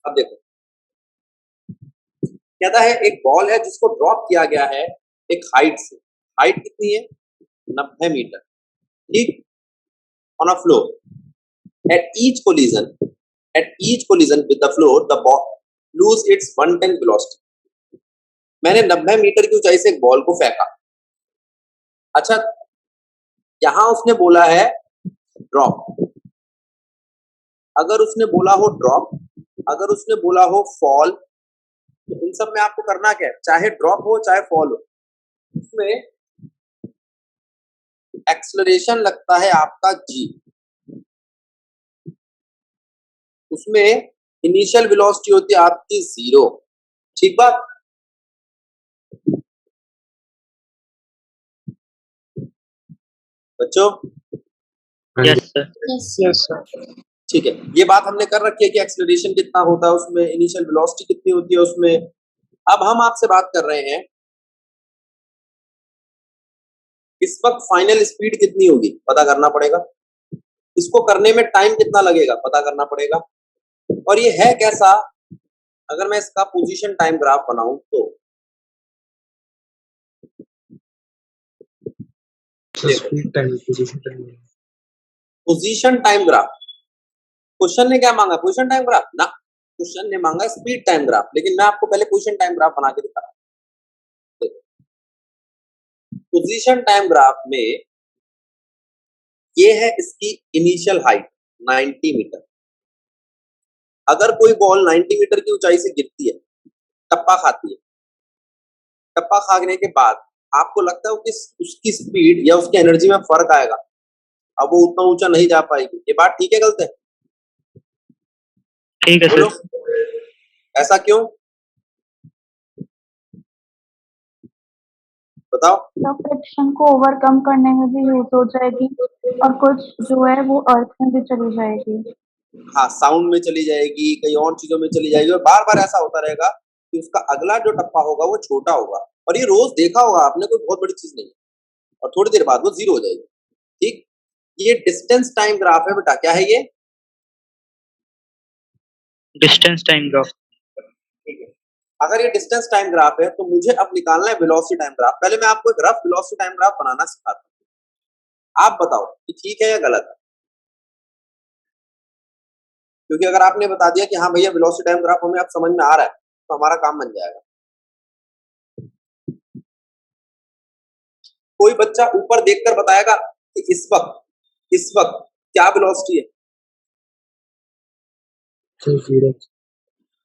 अब देखो, कहता है एक बॉल है जिसको ड्रॉप किया गया है एक हाइट से। हाइट कितनी है? 90 मीटर। ठीक, on a floor at each collision, with the floor the ball lose its 110 velocity. मैंने 90 मीटर की ऊंचाई से एक बॉल को फेंका। अच्छा, यहां उसने बोला है ड्रॉप। अगर उसने बोला हो ड्रॉप, अगर उसने बोला हो फॉल, तो इन सब में आपको करना क्या है? चाहे ड्रॉप हो चाहे फॉल हो, उसमें एक्सलरेशन लगता है आपका जी, उसमें इनिशियल वेलोसिटी होती है आपकी 0। ठीक बात? बच्चों, यस सर। Yes sir. ठीक है, ये बात हमने कर रखी है कि एक्सलरेशन कितना होता है उसमें, इनिशियल वेलोसिटी कितनी होती है उसमें। अब हम आपसे बात कर रहे हैं इस वक्त फाइनल स्पीड कितनी होगी, पता करना पड़ेगा। इसको करने में टाइम कितना लगेगा, पता करना पड़ेगा। और ये है कैसा, अगर मैं इसका पोजीशन टाइम ग्राफ बनाऊं तो speed time, position time graph, question ने क्या मांगा? पोजीशन टाइम ग्राफ ना, क्वेश्चन ने मांगा स्पीड टाइम ग्राफ। लेकिन मैं आपको पहले पोजीशन टाइम ग्राफ बना के दिखा रहा हूं। पोजीशन टाइम ग्राफ में ये है इसकी इनिशियल हाइट 90 मीटर। अगर कोई बॉल 90 मीटर की ऊंचाई से गिरती है, टप्पा खाती है, टप्पा खाने के बाद आपको लगता है कि उसकी स्पीड या उसकी एनर्जी में फर्क आएगा, अब वो उतना ऊंचा नहीं जा पाएगी। ये बात ठीक है गलत है? ठीक है बोलो, सर। ऐसा क्यों? बताओ। तो फ्रिक्शन को ओवरकम करने में भी यूज हो जाएगी और कुछ जो है वो अर्थ में भी चली जाएगी। हाँ, साउंड में चली जाएगी, कई और चीजों में चली जाएगी, और बार बार ऐसा होता रहेगा कि उसका अगला जो टप्पा होगा वो छोटा होगा। और ये रोज देखा होगा आपने, कोई बहुत बड़ी चीज नहीं है। और थोड़ी देर बाद वो 0 हो जाएगी। ठीक, ये डिस्टेंस टाइम ग्राफ है बेटा। क्या है ये? Distance time graph. ठीक है, अगर ये डिस्टेंस टाइम ग्राफ है तो मुझे अब निकालना है वेलोसिटी टाइम ग्राफ। पहले मैं आपको एक रफ वेलोसिटी टाइम ग्राफ बनाना सिखाता हूँ, आप बताओ कि ठीक है या गलत है। क्योंकि अगर आपने बता दिया कि हाँ भैया वेलोसिटी टाइम ग्राफ हमें अब समझ में आ रहा है, तो हमारा काम बन जाएगा। कोई बच्चा ऊपर देखकर बताएगा कि इस वक्त क्या वेलोसिटी है?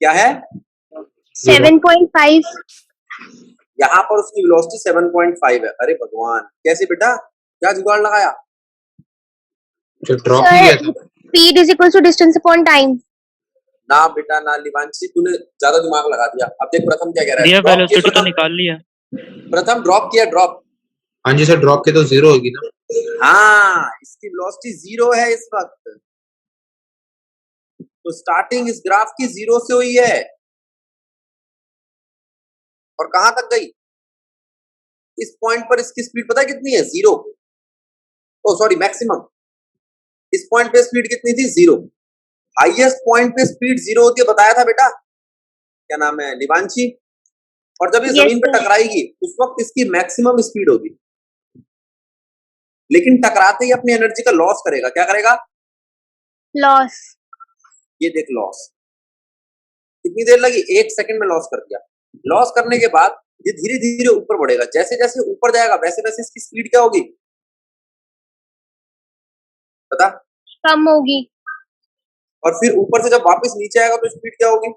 क्या है? 7.5। यहाँ पर उसकी वेलोसिटी 7.5 है। अरे भगवान, कैसे बेटा, क्या जुगाड़ लगाया? जो ड्रॉप नहीं किया था। Speed is equal to distance upon time. ना बेटा ना, लिवांशी तूने ज्यादा दिमाग लगा दिया। अब देख प्रथम क्या कह रहा है। दिया, ड्रॉप किया वेलोसिटी तो प्रथम, निकाल लिया। प्रथम ड्रॉप किया, ड्रॉप। हाँ जी सर, ड्रॉप के तो 0 होगी ना। हाँ, इसकी वेलोसिटी 0 है इस वक्त। तो स्टार्टिंग इस ग्राफ की 0 से हुई है और कहां तक गई? इस पॉइंट पर इसकी स्पीड पता है कितनी है? 0। ओ सॉरी, मैक्सिमम। इस पॉइंट पे स्पीड कितनी थी? 0। हाईएस्ट पॉइंट पे स्पीड 0 होती है, बताया था बेटा। क्या नाम है? लिवांशी। और जब ये जमीन पे टकराएगी उस वक्त इसकी मैक्सिमम स्पीड होगी, लेकिन टकराते ही अपनी एनर्जी का लॉस करेगा। क्या करेगा? लॉस। ये देख लॉस, कितनी देर लगी? 1 सेकंड में लॉस कर दिया। लॉस करने के बाद ये धीरे धीरे ऊपर बढ़ेगा। जैसे जैसे ऊपर जाएगा वैसे वैसे इसकी स्पीड क्या होगी पता? कम होगी। और फिर ऊपर से जब वापस नीचे आएगा तो स्पीड क्या होगी?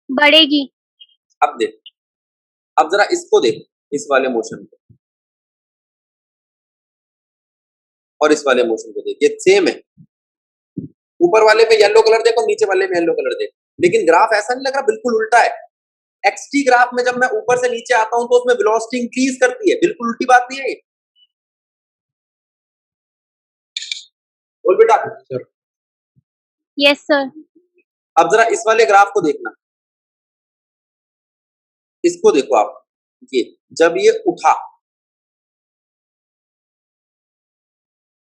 बढ़ेगी। अब देख, अब जरा इसको देख, इस वाले मोशन को और इस वाले मोशन को देख, ये सेम है। ऊपर वाले में येलो कलर देखो, नीचे वाले में येलो कलर देखो, लेकिन ग्राफ ऐसा नहीं लग रहा, बिल्कुल उल्टा है। एक्सटी ग्राफ में जब मैं ऊपर से नीचे आता हूं तो उसमें वेलोसिटी इंक्रीज करती है। बिल्कुल उल्टी बात नहीं है ये। बोल बेटा। Yes sir. अब जरा इस वाले ग्राफ को देखना, इसको देखो आप। ये जब ये उठा,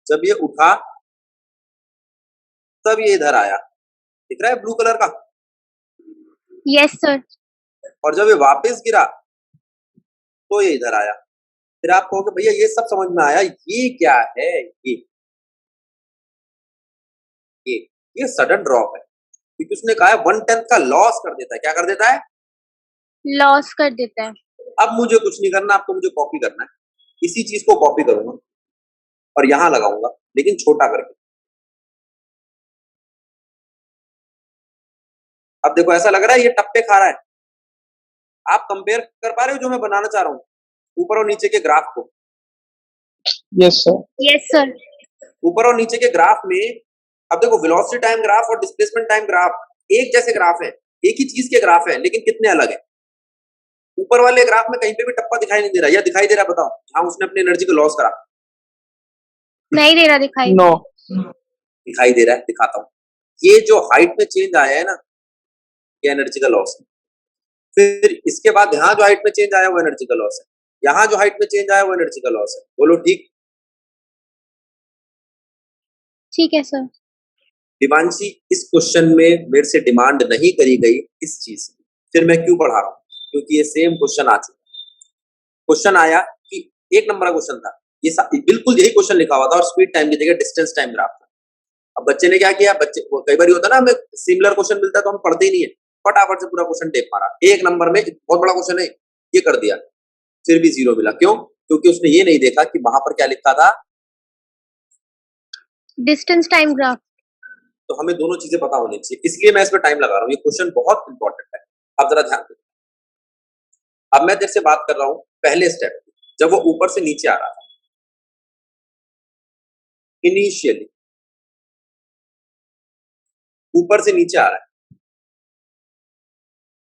जब ये उठा तब ये इधर आया, दिख रहा है ब्लू कलर का? Yes sir. और जब ये वापस गिरा तो ये इधर आया। फिर आप कहोगे भैया ये सब समझ में आया, ये क्या है? ये ये सडन ड्रॉप है, क्योंकि उसने कहा है 1/10 का लॉस कर देता है। क्या कर देता है? लॉस कर देता है। अब मुझे कुछ नहीं करना, आपको मुझे कॉपी करना है। इसी चीज को कॉपी करूंगा और यहां लगाऊंगा, लेकिन छोटा करके। अब देखो ऐसा लग रहा है ये टप्पे खा रहा है। आप कंपेयर कर पा रहे हो जो मैं बनाना चाह रहा हूँ, ऊपर और नीचे के ग्राफ को? Yes sir. Yes sir. ऊपर और नीचे के ग्राफ में अब देखो वेलोसिटी टाइम ग्राफ और डिस्प्लेसमेंट टाइम ग्राफ एक जैसे ग्राफ है, एक ही चीज के ग्राफ है, लेकिन कितने अलग है। ऊपर वाले ग्राफ में कहीं पे भी टप्पा दिखाई नहीं दे रहा, या दिखाई दे रहा? बताओ, जहां उसने अपनी एनर्जी को लॉस करा। नहीं दे रहा दिखाई। नो। दिखाई दे रहा है, दिखाता हूँ। ये जो हाइट में चेंज आया है ना, ये एनर्जी का लॉस है। फिर इसके बाद यहाँ जो हाइट में चेंज आया वो एनर्जी का लॉस है, यहाँ जो हाइट में चेंज आया वो एनर्जी का लॉस है। बोलो ठीक? ठीक है सर। दिवांशी, इस क्वेश्चन में मेरे से डिमांड नहीं करी गई इस चीज की, फिर मैं क्यों पढ़ा रहा हूँ? क्योंकि ये सेम क्वेश्चन आ चुका है। क्वेश्चन आया कि 1 नंबर का क्वेश्चन था, ये बिल्कुल यही क्वेश्चन लिखा हुआ था और स्पीड टाइम की जगह डिस्टेंस टाइम ग्राफ था। अब बच्चे ने क्या किया, बच्चे कई बार होता है ना, हमें सिमिलर क्वेश्चन मिलता है तो हम पढ़ते ही नहीं है, फटाफट से पूरा क्वेश्चन टेप मारा। 1 नंबर में बहुत बड़ा क्वेश्चन है, ये कर दिया, फिर भी 0 मिला। क्यों? क्योंकि उसने ये नहीं देखा कि वहां पर क्या लिखा था, डिस्टेंस टाइम ग्राफ। तो हमें दोनों चीजें पता होनी चाहिए, इसलिए मैं इस पर टाइम लगा रहा हूँ। ये क्वेश्चन बहुत इंपॉर्टेंट है, आप जरा ध्यान दें। अब मैं तेरे से बात कर रहा हूँ पहले स्टेप, जब वो ऊपर से नीचे आ रहा था इनिशियली, ऊपर से नीचे आ रहा है,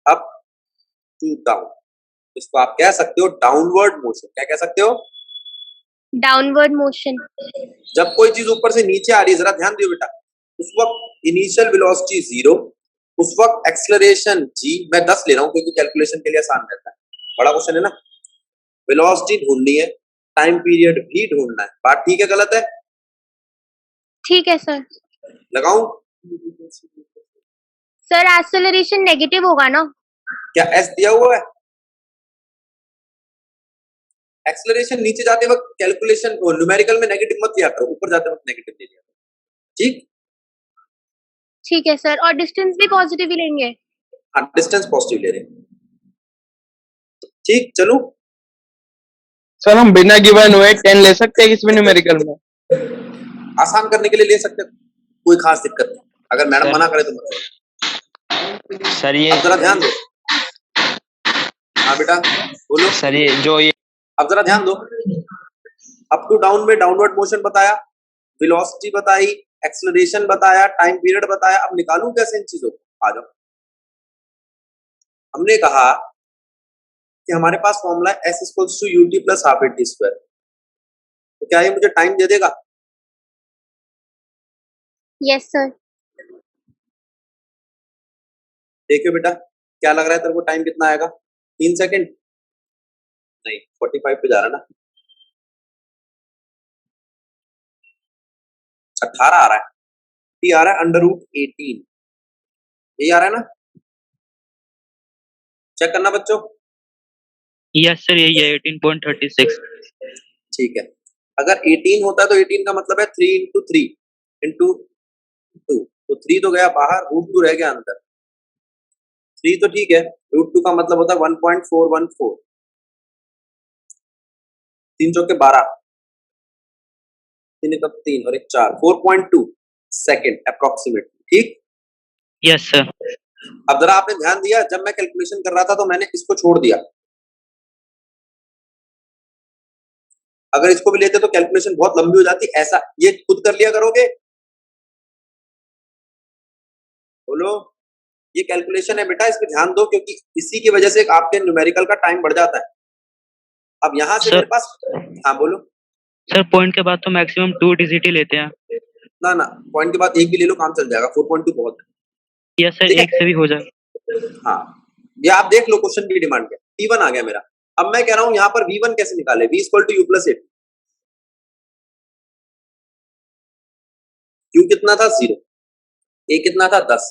अप टू डाउन, इसको आप कह सकते हो डाउनवर्ड मोशन। क्या कह सकते हो? Downward motion. जब कोई चीज ऊपर से नीचे आ रही है, जरा ध्यान दियो बेटा, उस वक्त इनिशियल वेलोसिटी 0, उस वक्त एक्सेलरेशन g। मैं 10 ले रहा हूं क्योंकि कैलकुलेशन के लिए आसान रहता है, बड़ा क्वेश्चन है ना। वेलोसिटी ढूंढनी है, टाइम पीरियड भी ढूंढना है। बात ठीक है गलत है? ठीक है सर। लगाऊं? सर एक्सेलरेशन नेगेटिव होगा ना? क्या s दिया हुआ है? एक्सेलरेशन नीचे जाते वक्त कैलकुलेशन न्यूमेरिकल में नेगेटिव मत लिया करो, ऊपर जाते वक्त नेगेटिव ले लिया करो। ठीक? ठीक है सर। और डिस्टेंस भी पॉजिटिव ही लेंगे? हाँ, डिस्टेंस पॉजिटिव ले रहे हैं। ठीक, चलो। सर हम बिना गिवन हुए 10 ले सकते हैं इसमें न्यूमेरिकल में? आसान करने के लिए ले सकते हो, कोई खास दिक्कत नहीं। अगर मैडम मना करे तो मत। सर ये अब जरा ध्यान दो। हाँ बेटा बोलो। सर ये जो ये अब जरा ध्यान दो। अप टू डाउन में डाउनवर्ड मोशन बताया, वेलोसिटी बताई, एक्सेलरेशन बताया, टाइम पीरियड बताया। अब निकालूं कैसे इन चीजों को? आ जाओ। हमने कहा कि हमारे पास फॉर्मूला है s equals to ut plus half at t square. तो क्या ये मुझे टाइम दे देगा? Yes sir. देखियो बेटा, क्या लग रहा है तेरे को टाइम कितना आएगा? 3 सेकंड? नहीं, 45 पे जा रहा है ना। 18 आ रहा है, t आ रहा है अंडर रूट 18, यही आ रहा है ना? चेक करना बच्चों। यस सर, यही है 18.36। ठीक है, अगर 18 होता है तो 18 का मतलब है 3 इंटू 3 इंटू 2, तो 3 तो गया बाहर, रूट 2 रह गया अंदर। 3 तो ठीक है, रूट 2 का मतलब होता है 1.414। 3 चौके 12, 3 एक 3 और एक 4, 4.2 सेकेंड अप्रोक्सीमेटली। ठीक? Yes sir. अब जरा आपने ध्यान दिया, जब मैं कैलकुलेशन कर रहा था तो मैंने इसको छोड़ दिया। अगर इसको भी लेते तो कैलकुलेशन बहुत लंबी हो जाती। ऐसा ये खुद कर लिया करोगे? बोलो। ये कैलकुलेशन है बेटा, इस पे ध्यान दो, क्योंकि इसी की वजह से आपके न्यूमेरिकल का टाइम बढ़ जाता है। अब यहां से सर, मेरे पास, हाँ बोलो। सर पॉइंट के बाद तो मैक्सिमम 2 डिजिट ही लेते हैं। ना ना, पॉइंट के बाद एक भी ले लो, काम चल जाएगा। 4.2 बहुत है। यस सर, ठीक एक से भी हो जाए। है? हाँ, ये आप देख लो क्वेश्चन की डिमांड क्या। T1 आ गया मेरा। अब मैं कह रहा हूं यहाँ पर V1 कैसे निकाले? V equal to u plus 8। Q कितना था? 0। A कितना था? 10।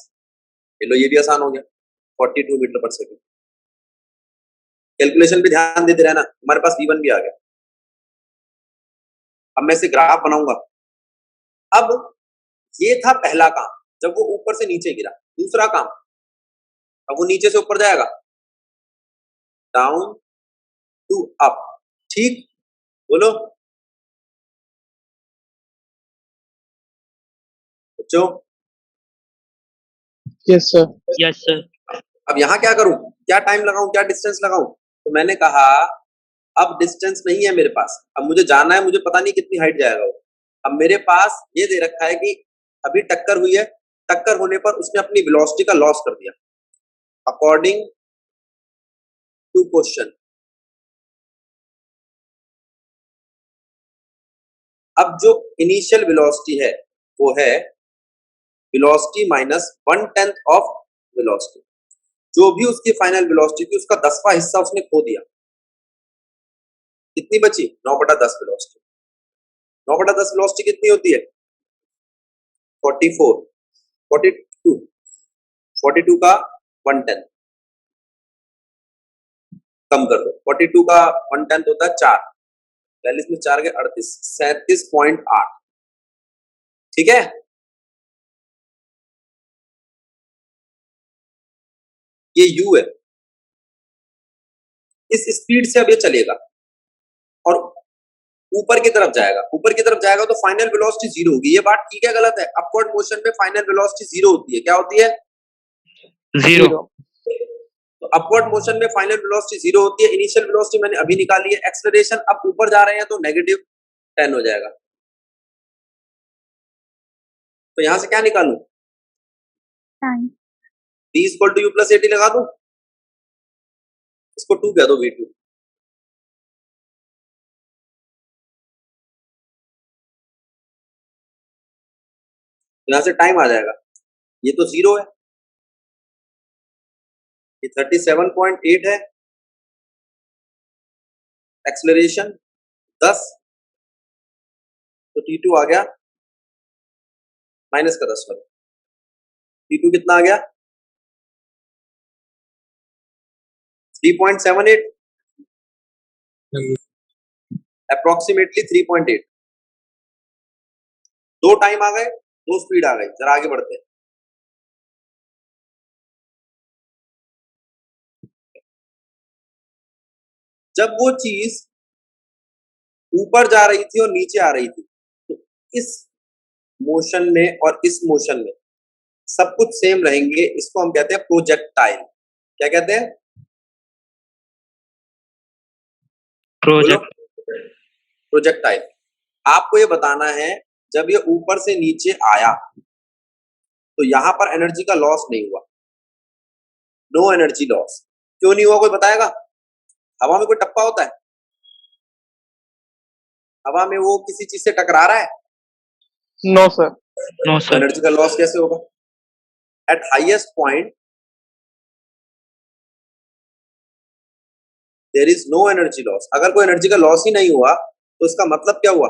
लो ये भी आसान हो गया। 42 मीटर पर सेकंड। कैलकुलेशन पे ध्यान देते रहना, हमारे पास v1 भी आ गया। अब मैं इसे ग्राफ बनाऊंगा। अब ये था पहला काम, जब वो ऊपर से नीचे गिरा। दूसरा काम, अब वो नीचे से ऊपर जाएगा, डाउन टू अप, ठीक? बोलो बच्चों। Yes, sir. Yes, sir. अब यहाँ क्या करूं, क्या टाइम लगाऊं, क्या डिस्टेंस लगाऊं? तो मैंने कहा अब डिस्टेंस नहीं है मेरे पास, अब मुझे जाना है, मुझे पता नहीं कितनी हाइट जाएगा वो। अब मेरे पास ये दे रखा है कि अभी टक्कर हुई है, टक्कर होने पर उसने अपनी वेलोसिटी का लॉस कर दिया अकॉर्डिंग टू क्वेश्चन। अब जो इनिशियल वेलोसिटी है वो है वेलोसिटी माइनस 1/10 ऑफ वेलोसिटी। जो भी उसकी फाइनल वेलोसिटी थी उसका 10वां हिस्सा उसने खो दिया। कितनी बची? 9/10 वेलोसिटी। 9/10 वेलोसिटी कितनी होती है? 44, 42, 42 का 1/10 कम कर दो। 42 का 1/10 होता है 4, 42 में 4 के 38, 37.8। ठीक है, ये u है। इस स्पीड से अब ये चलेगा और ऊपर की तरफ जाएगा। ऊपर की तरफ जाएगा तो फाइनल वेलोसिटी जीरो होगी। ये बात ठीक है गलत है? अपवर्ड मोशन में फाइनल वेलोसिटी जीरो होती है। क्या होती है? Zero. तो अपवर्ड मोशन में फाइनल वेलोसिटी जीरो होती है। इनिशियल वेलोसिटी मैंने अभी निकाली है। एक्सेलरेशन अब ऊपर जा रहे हैं तो -10 हो जाएगा। तो यहां से क्या निकालूं? टाइम। v = u + at लगा दूं, इसको 2 कह दो, v2। यहां से टाइम आ जाएगा, ये तो 0 है, ये 37.8 है, एक्सेलरेशन 10, तो t2 आ गया माइनस का 10 वाला। t2 कितना आ गया? 3.78, अप्रोक्सीमेटली 3.8। दो टाइम आ गए, दो स्पीड आ गई। जरा आगे बढ़ते हैं। जब वो चीज ऊपर जा रही थी और नीचे आ रही थी, तो इस मोशन में और इस मोशन में सब कुछ सेम रहेंगे। इसको हम कहते हैं प्रोजेक्टाइल। क्या कहते हैं? बोलो। Project. प्रोजेक्टाइल। आपको ये बताना है जब ये ऊपर से नीचे आया तो यहां पर एनर्जी का लॉस नहीं हुआ, नो एनर्जी लॉस। क्यों नहीं हुआ, कोई बताएगा? हवा में कोई टप्पा होता है? हवा में वो किसी चीज से टकरा रहा है, No, sir. No, sir. Energy का लॉस कैसे होगा? At highest point there is no energy loss. अगर कोई एनर्जी का लॉस ही नहीं हुआ तो इसका मतलब क्या हुआ?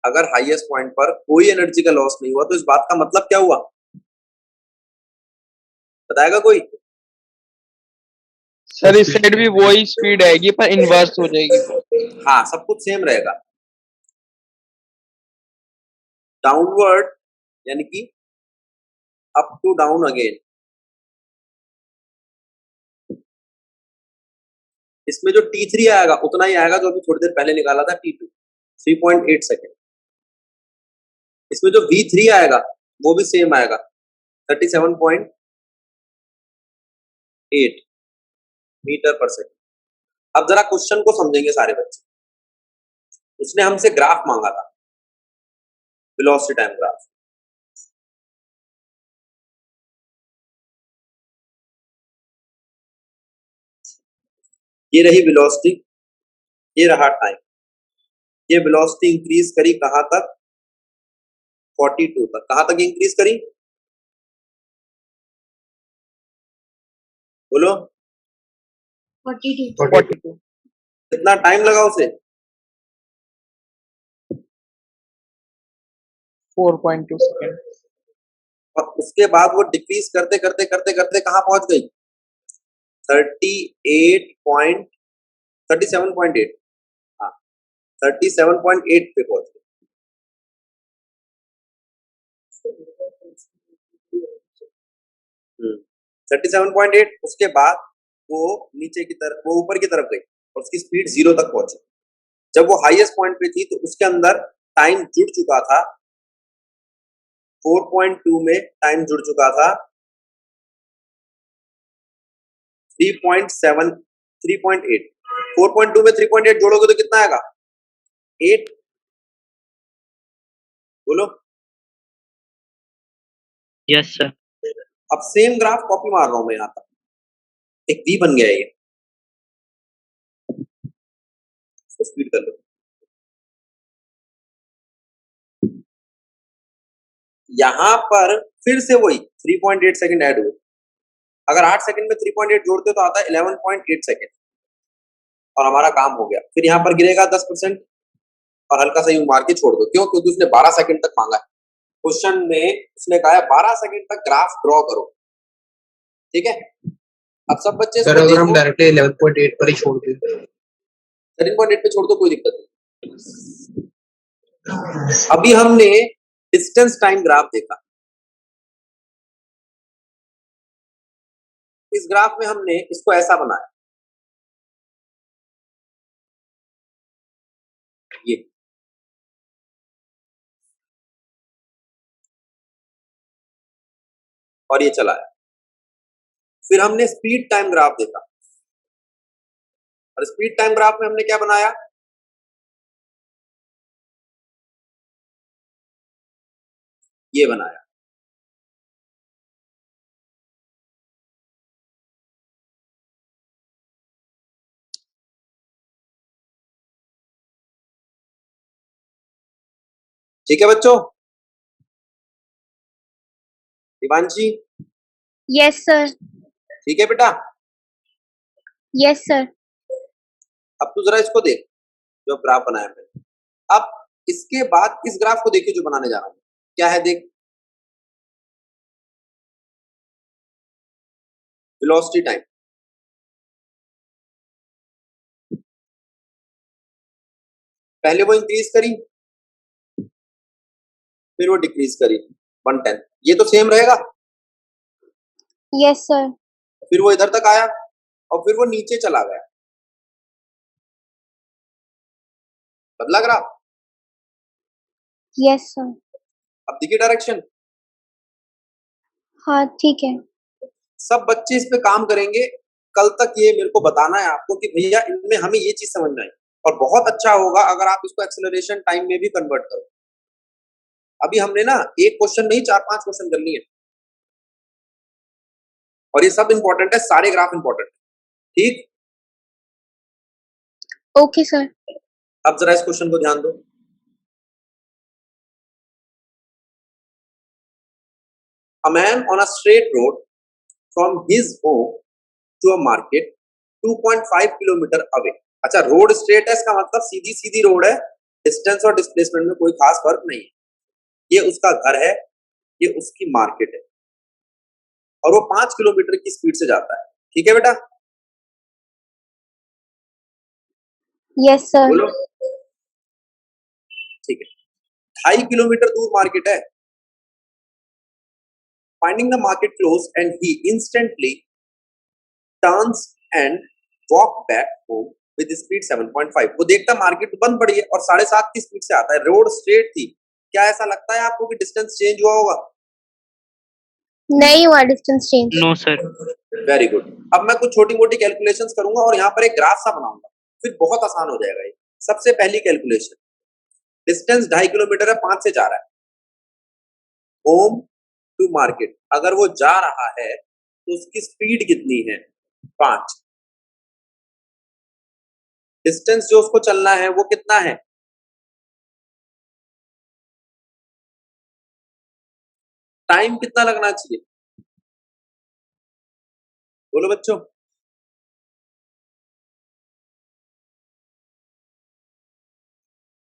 अगर हाईएस्ट पॉइंट पर कोई एनर्जी का लॉस नहीं हुआ तो इस बात का मतलब क्या हुआ? बताएगा कोई? सर इस साइड भी वही स्पीड आएगी पर इनवर्स हो जाएगी वो। हाँ, सब कुछ सेम रहेगा। डाउनवर्ड यानी कि अप टू डाउन अगेन। इसमें जो t3 आएगा उतना ही आएगा जो अभी थोड़ी देर पहले निकाला था t2, 3.8 सेकेंड। इसमें जो v3 आएगा वो भी सेम आएगा, 37.8 मीटर पर सेकेंड। अब जरा क्वेश्चन को समझेंगे सारे बच्चे। उसने हमसे ग्राफ मांगा था, वेलोसिटी टाइम ग्राफ। ये रही वेलोसिटी, ये रहा टाइम। ये वेलोसिटी इंक्रीज करी कहां तक? 42 तक। कहां तक इंक्रीज करी? बोलो। 42. 42. कितना टाइम लगा उसे? 4.2 seconds. और उसके बाद वो डिक्रीज करते करते करते करते कहाँ पहुंच गई? 37.8, हाँ 37.8 पे पहुंच गई। 37.8, उसके बाद वो नीचे की तरफ, वो ऊपर की तरफ गई और उसकी स्पीड 0 तक पहुंची। जब वो हाईएस्ट पॉइंट पे थी तो उसके अंदर टाइम जुड़ चुका था 4.2 में, टाइम जुड़ चुका था 3.7, 3.8। 4.2 में 3.8 जोड़ोगे तो कितना आएगा? 8। बोलो। Yes sir. अब सेम ग्राफ कॉपी मार रहा हूं मैं यहां तक, एक वी बन गया है ये, इसको स्पीड कर लो। यहां पर फिर से वही 3.8 सेकंड ऐड हुए। अगर 8 सेकंड में 3.8 जोड़ते तो आता है 11.8 सेकंड और हमारा काम हो गया। फिर यहां पर गिरेगा 10% और हल्का सा यूं मार के छोड़ दो। क्यों? क्योंकि उसने 12 सेकंड तक मांगा है। क्वेश्चन में उसने कहा है 12 सेकंड तक ग्राफ ड्रॉ करो, ठीक है। अब सब बच्चे सर अगर हम डायरेक्टली 11.8 पर ही छोड़ दें 13.8 पे छोड़ दो, कोई दिक्कत नहीं। अभी हमने डिस्टेंस टाइम ग्राफ देखा। इस ग्राफ में हमने इसको ऐसा बनाया, ये और ये चलाया। फिर हमने स्पीड टाइम ग्राफ देखा और स्पीड टाइम ग्राफ में हमने क्या बनाया? ये बनाया। ठीक है बच्चों? Divanshi, yes sir. ठीक है बेटा? Yes sir. अब तू जरा इसको देख, जो ग्राफ बनाया मैंने। अब इसके बाद इस ग्राफ को देखिए जो बनाने जा रहा हूं। क्या है देख, वेलोसिटी टाइम। पहले वो इंक्रीज करी, फिर वो डिक्रीज करी 110। ये तो सेम रहेगा। Yes sir. फिर वो इधर तक आया और फिर वो नीचे चला गया। बदला ग्राफ। Yes sir. अब देखिए डायरेक्शन। हाँ ठीक है। सब बच्चे इस पे काम करेंगे। कल तक ये मेरे को बताना है आपको कि भैया इनमें हमें ये चीज समझ में आई। और बहुत अच्छा होगा अगर आप इसको एक्सेलरेशन टाइम में भी कन्वर्ट करो। अभी हमने ना एक क्वेश्चन नहीं 4-5 क्वेश्चन कर लिए और ये सब इंपॉर्टेंट है, सारे ग्राफ इंपॉर्टेंट है, ठीक। Okay sir. अब जरा इस क्वेश्चन को ध्यान दो। A man on a straight road from his home to a market 2.5 kilometre away. अच्छा, रोड स्ट्रेट है, इसका मतलब सीधी सीधी रोड है, डिस्टेंस और डिस्प्लेसमेंट में कोई खास फर्क नहीं है। ये उसका घर है, ये उसकी मार्केट है और वो 5 किलोमीटर की स्पीड से जाता है, ठीक है बेटा? Yes sir. बोलो। ठीक है, 2.5 किलोमीटर दूर मार्केट है। Finding the market close and he instantly turns and walk back home with speed 7.5। वो देखता मार्केट बंद पड़ी है और 7.5 की स्पीड से आता है। रोड स्ट्रेट थी। क्या ऐसा लगता है आपको कि डिस्टेंस चेंज हुआ होगा? नहीं हुआ distance change. No sir. Very good. अब मैं कुछ छोटी मोटी कैलकुलेशंस करूंगा और यहाँ पर एक ग्राफ सा बनाऊंगा, फिर बहुत आसान हो जाएगा ये। सबसे पहली कैलकुलेशन, डिस्टेंस 2.5 किलोमीटर है, 5 से जा रहा है होम टू मार्केट। अगर वो जा रहा है तो उसकी स्पीड कितनी है? 5। डिस्टेंस जो उसको चलना है वो कितना है? टाइम कितना लगना चाहिए? बोलो बच्चों।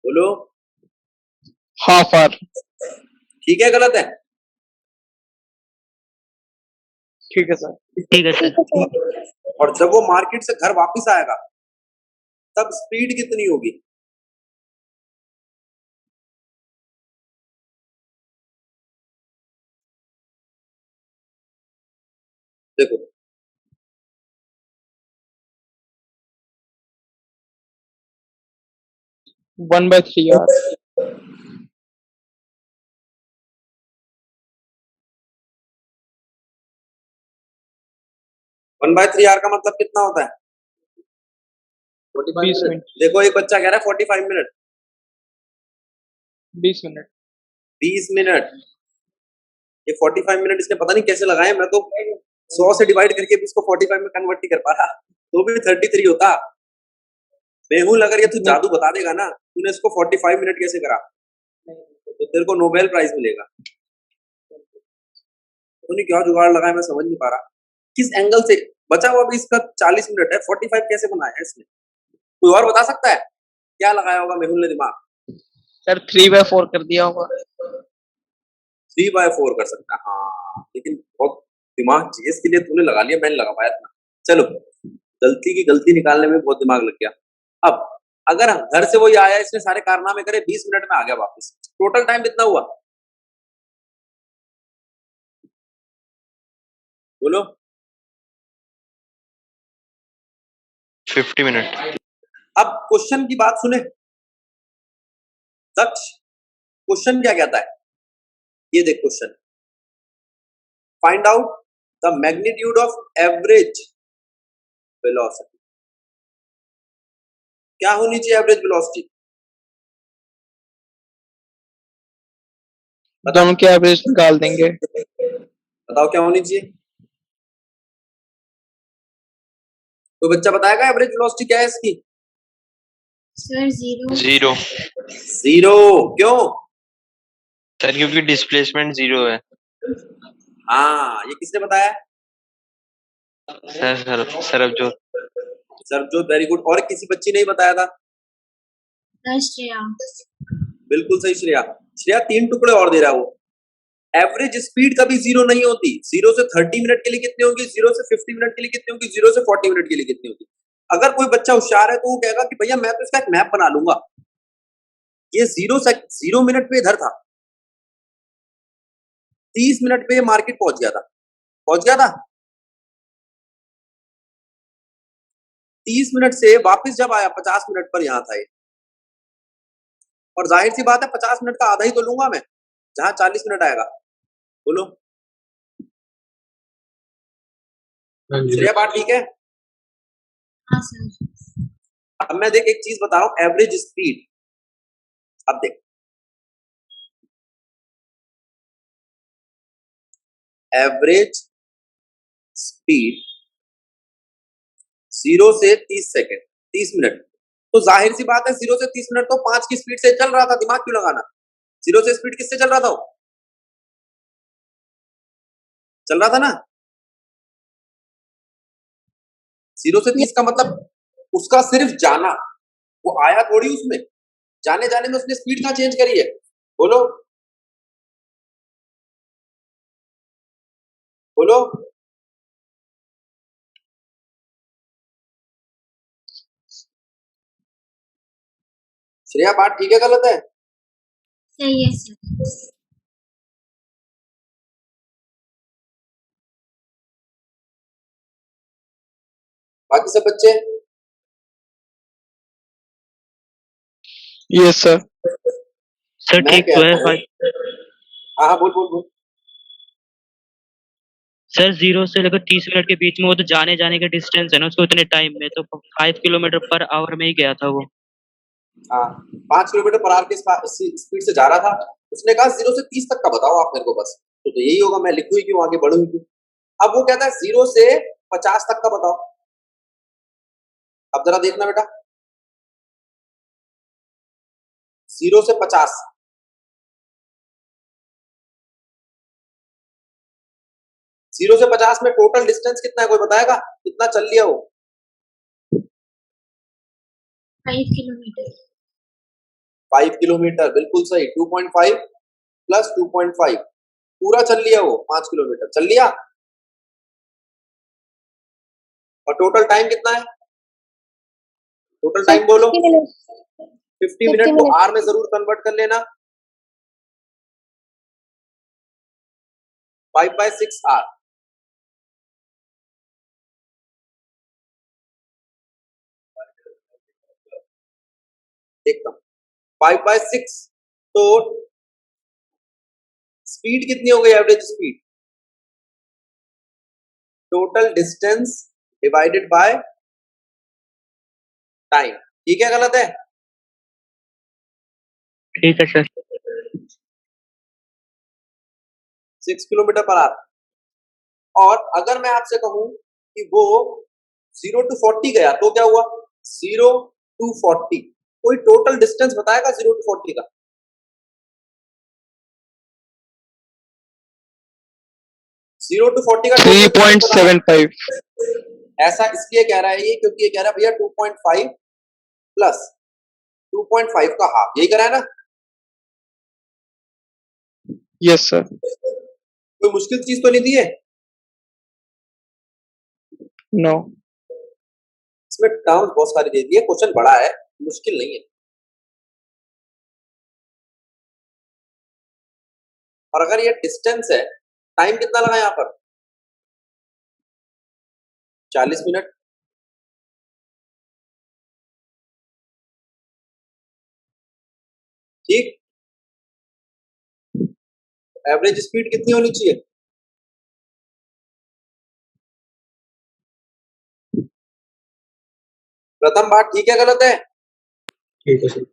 बोलो। Half hour. ठीक है, गलत है? ठीक है सर। ठीक है सर। ठीक है सर। और जब वो मार्केट से घर वापस आएगा तब स्पीड कितनी होगी? देखो 1/3 यार। 1/3 का मतलब कितना होता है? 45 20 मिनट। मिनट। देखो एक बच्चा कह रहा है 45 मिनट। 20 मिनट। 20 मिनट। ये 45 मिनट इसने पता नहीं कैसे लगाए, मैं तो 100 से डिवाइड करके भी इसको 45 में कन्वर्ट नहीं कर पा रहा, तो भी 33 होता। मेहुल अगर ये तू नहीं, जादू बता देगा ना, तूने इसको 45 मिनट कैसे करा, तो तेरे को नोबेल प्राइज मिलेगा। तो नहीं क्या जुगाड़ लगाया, मैं समझ नहीं पा रहा किस एंगल से। बचा हुआ भी इसका 40 मिनट है, 45 कैसे बनाया है इसने? कोई और बता सकता है क्या लगाया होगा मेहुल ने दिमाग? सर 3/4 कर दिया होगा। 3/4 कर सकता है, हाँ, लेकिन बहुत दिमाग चाहिए इसके लिए, तूने लगा लिया, मैंने लगा पाया था। चलो, गलती की गलती निकालने में बहुत दिमाग लग गया। अब अगर घर से वही आया, इसने सारे कारनामे करे, 20 मिनट में आ गया वापस, टोटल टाइम कितना हुआ बोलो? 50 मिनट। अब क्वेश्चन की बात सुने दक्ष, क्वेश्चन क्या कहता है? ये देख question, find out the magnitude of average velocity. क्या होनी चाहिए एवरेज वेलोसिटी? दोनों के एवरेज निकाल देंगे। बताओ क्या होनी चाहिए? कोई बच्चा बताएगा एवरेज वेलोसिटी क्या है इसकी? सर 0। 0 जीरो। क्यों? सर क्योंकि डिस्प्लेसमेंट 0 है। हाँ, ये किसने बताया? Sir Sarabjot. Sarabjot, very good. और किसी बच्ची ने ही बताया था? श्रेया। बिल्कुल सही श्रेया। श्रेया 3 टुकड़े और दे रहा है वो। एवरेज स्पीड कभी 0 नहीं होती। 0 से 30 मिनट के लिए कितनी होगी, 0 से 50 मिनट के लिए कितनी होगी, 0 से 40 मिनट के लिए कितनी होगी। अगर कोई बच्चा होशियार है तो वो कहेगा कि भैया मैं तो इसका एक मैप बना लूंगा। ये 0 मिनट पे इधर था, 30 मिनट पे ये मार्केट पहुंच गया था। पहुंच गया था 30 मिनट से वापस जब आया 50 मिनट पर यहां था ये। और जाहिर सी बात है 50 मिनट का आधा ही तो लूंगा मैं, जहां 40 मिनट आएगा। बोलो श्रेया, बात ठीक है? हाँ सर। अब मैं देख एक चीज बता रहा हूं, एवरेज स्पीड। अब देख, एवरेज स्पीड 0 से 30 सेकेंड, 30 मिनट, तो जाहिर सी बात है 0 से 30 मिनट तो 5 की स्पीड से चल रहा था। दिमाग क्यों लगाना? 0 से स्पीड किससे चल रहा था वो? चल रहा था ना। 0 से 30 का मतलब उसका सिर्फ जाना, वो आया थोड़ी उसमें, जाने जाने में उसने स्पीड कहां चेंज करी है? बोलो बोलो। श्रेया, बात ठीक है गलत है? सही है सर। बाकी सब बच्चे? Yes sir. सर मैं ठीक तो है। कहता हूं, हाँ बोल बोल बोल। सर 0 से लेकर 30 मिनट के बीच में वो तो जाने जाने का डिस्टेंस है ना, उसको इतने टाइम में तो 5 किलोमीटर पर आवर में ही गया था वो। हाँ, 5 किलोमीटर पर आवर की स्पीड से जा रहा था। उसने कहा 0 से 30 तक का बताओ आप मेरे को बस, तो यही होगा, मैं लिखूं ही क्यों, आगे बढ़ूं ही क्यों। अब वो कहता है 0 से 50 तक का बताओ। अब जरा देखना बेटा, 0 से 50, 0 से 50 में टोटल डिस्टेंस कितना है, कोई बताएगा? कितना चल लिया वो? 5 किलोमीटर। 5 किलोमीटर, बिल्कुल सही। 2.5 प्लस 2.5, पूरा चल लिया वो, 5 किलोमीटर चल लिया। और टोटल टाइम कितना है? टोटल सर टाइम बोलो। 50 minutes. 50 50 मिनट को minutes. आर में जरूर कन्वर्ट कर लेना। 5/6 आर। देखता हूं 5/6, तो स्पीड कितनी हो गई? Average speed, total distance divided by time. ठीक है, गलत है? ठीक है सर। 6 kilometre per hour. और अगर मैं आपसे कहूं कि वो 0 to 40 गया तो क्या हुआ? 0 to 40, कोई टोटल डिस्टेंस बताएगा 0 to 40 का? 0 to 40 का total distance बताना। 3.75। ऐसा इसलिए कह रहा है ये, क्योंकि ये कह रहा है भैया 2.5 प्लस 2.5 का हाफ, यही करा है ना? Yes sir. कोई मुश्किल चीज तो नहीं दी है नो। इसमें? टर्म्स बहुत सारी दे दी है, क्वेश्चन बड़ा है, मुश्किल नहीं है। और अगर ये डिस्टेंस है, टाइम कितना लगा यहाँ पर? 40 मिनट। ठीक, एवरेज स्पीड कितनी होनी चाहिए? प्रथम बात ठीक है, गलत है? ठीक है सर।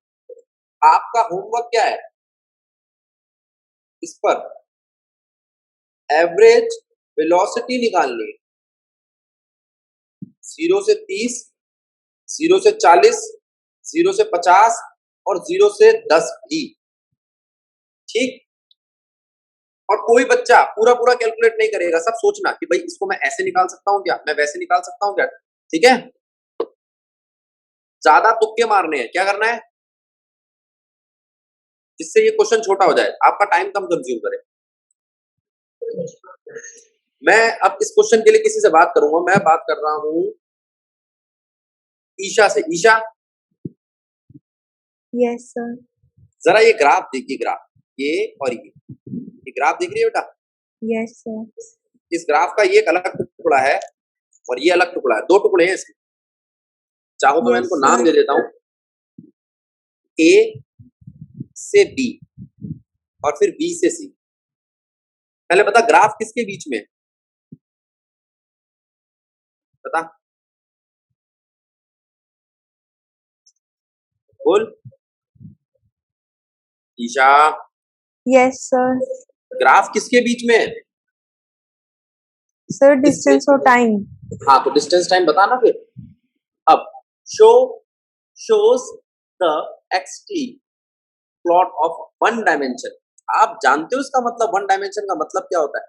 आपका होमवर्क क्या है इस पर? एवरेज वेलोसिटी निकालनी है। 0 से 30, 0 से 40, 0 से 50 और 0 से 10 भी। ठीक, और कोई बच्चा पूरा पूरा कैलकुलेट नहीं करेगा, सब सोचना कि भाई इसको मैं ऐसे निकाल सकता हूँ क्या, मैं वैसे निकाल सकता हूँ क्या। ठीक है, ज्यादा तुक्के मारने हैं। क्या करना है? जिससे ये क्वेश्चन छोटा हो जाए, आपका टाइम कम कंज्यूम करे। मैं अब इस क्वेश्चन के लिए किसी से बात करूंगा। मैं बात कर रहा हूं ईशा से। Isha, yes sir. जरा ये ग्राफ देखिए, ग्राफ ये और ये ग्राफ दिख रही है बेटा? Yes sir. इस ग्राफ का ये एक अलग टुकड़ा है और ये अलग टुकड़ा है, दो टुकड़े हैं इसके। चाहो तो मैं Yes, इनको नाम sir. दे देता हूं, ए से बी और फिर बी से सी। पहले बता, ग्राफ किसके बीच में है? बता, बोल ईशा। Yes, sir. ग्राफ किसके बीच में है? Sir, distance or time? हाँ, तो डिस्टेंस टाइम बता ना फिर। अब shows the x t plot of one dimension. आप जानते हो इसका मतलब? वन डायमेंशन का मतलब क्या होता है?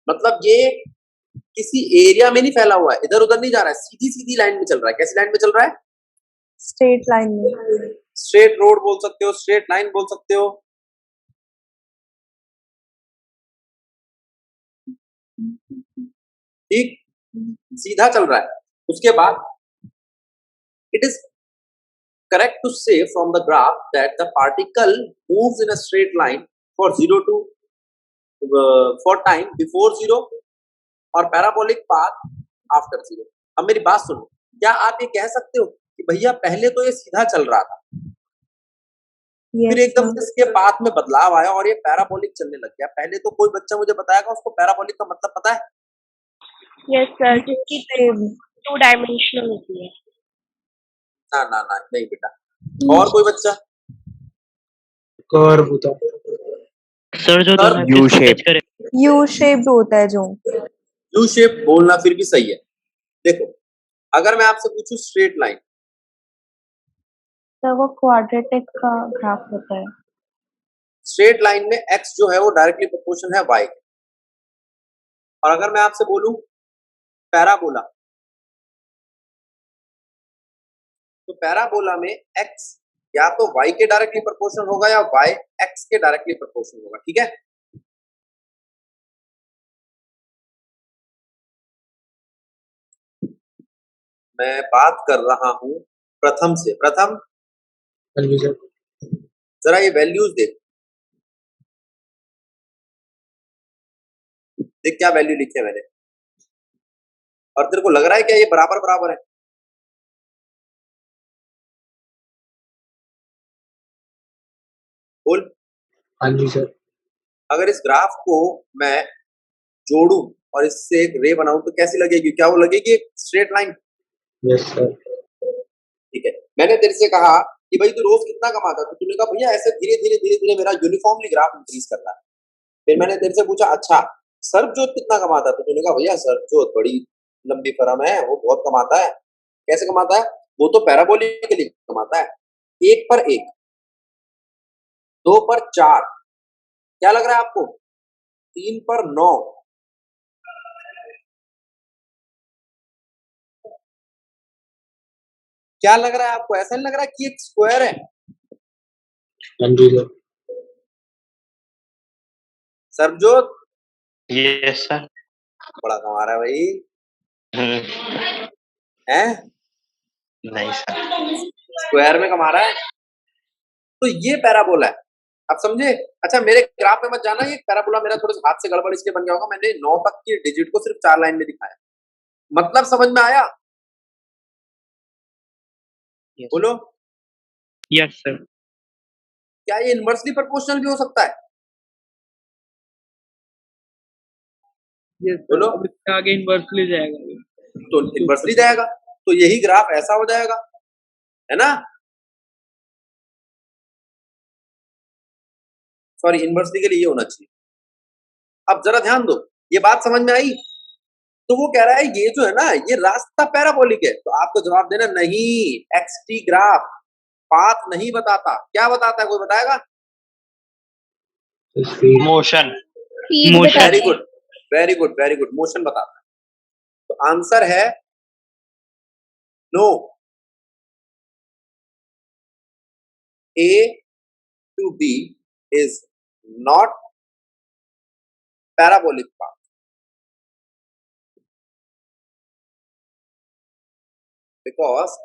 मतलब ये किसी एरिया में नहीं फैला हुआ है, इधर उधर नहीं जा रहा है, सीधी सीधी लाइन में चल रहा है। कैसी लाइन में चल रहा है? Straight line में। स्ट्रेट रोड बोल सकते हो, स्ट्रेट लाइन बोल सकते हो। ठीक, सीधा चल रहा है। उसके बाद it is correct to say from the graph that the particle moves in a straight line for 0 to for time before 0 और parabolic path after 0। अब मेरी बात सुनो, क्या आप ये कह सकते हो कि भैया पहले तो ये सीधा चल रहा था, फिर Yes, एकदम sir. से इसके पाथ में बदलाव आया और ये पैराबोलिक चलने लग गया? पहले तो कोई बच्चा मुझे बताएगा उसको पैराबोलिक का मतलब पता है? यस सर, जिसकी Shape. 2 डायमेंशनल होती है। ना ना ना, नहीं बेटा। और कोई बच्चा? कर्व होता है। सर जो दोनों U एक्सिस को shape। टच करे। U shaped होता है जो। यू शेप बोलना फिर भी सही है। देखो, अगर मैं आपसे पूछूं स्ट्रेट लाइन, सर वो क्वाड्रेटिक का ग्राफ होता है। स्ट्रेट लाइन में एक्स जो है वो डायरेक्टली प्रोपोर्शनल है वाई के। और अगर मैं आपसे बोलूं पैराबोला, तो पैराबोला में एक्स या तो वाई के डायरेक्टली प्रोपोर्शनल होगा या वाई एक्स के डायरेक्टली प्रोपोर्शनल होगा। ठीक है, मैं बात कर रहा हूँ प्रथम से। प्रथम हाँ जी सर। जरा ये वैल्यूज देख देख क्या वैल्यू लिखे मैंने, और तेरे को लग रहा है क्या ये बराबर बराबर है? बोल। हाँ जी सर। अगर इस ग्राफ को मैं जोड़ूं और इससे एक रे बनाऊं तो कैसी लगेगी? क्या वो लगेगी एक स्ट्रेट लाइन? Yes sir. ठीक है, मैंने तेरे से कहा कि भाई तू रोज कितना कमाता है, तो तूने कहा भैया ऐसे धीरे धीरे धीरे धीरे मेरा यूनिफॉर्मली ग्राफ इंक्रीज करना है। फिर मैंने तेरे से पूछा अच्छा सरबजोत कितना कमाता है, तो तूने कहा भैया सरबजोत बड़ी लंबी फर्म है, वो बहुत कमाता है। कैसे कमाता है? वो तो पैराबोलिक के लिए कमाता है। 1 पर 1, 2 पर 4, क्या लग रहा है आपको? 3 पर 9, क्या लग रहा है आपको? ऐसा नहीं लग रहा है कि एक स्क्वायर है? हाँ जी सर। Sarabjot yes sir. बड़ा कमा रहा है भाई, है नहीं सर। स्क्वायर में कमा रहा है। तो ये पैराबोला है, आप समझे? अच्छा मेरे ग्राफ में मत जाना, ये पैराबोला मेरा थोड़ा सा हाथ से गड़बड़ इसलिए बन गया होगा, मैंने 9 तक की डिजिट को सिर्फ 4 लाइन में दिखाया। मतलब समझ में आया? बोलो। Yes sir. क्या ये इनवर्सली प्रोपोर्शनल भी हो सकता है? बोलो। अब इसके आगे इन्वर्सली जाएगा। तो इनवर्सली जाएगा, तो यही ग्राफ ऐसा हो जाएगा, है ना? सॉरी, इनवर्सली के लिए ये होना चाहिए। अब जरा ध्यान दो, ये बात समझ में आई? तो वो कह रहा है ये जो है ना ये रास्ता पैराबोलिक है, तो आपको जवाब देना नहीं, एक्सटी ग्राफ पाथ नहीं बताता। क्या बताता है, कोई बताएगा? Speed. Motion. Speed Motion. Very good very good very good, motion बताता है। तो आंसर है no, A to B is not parabolic path. Because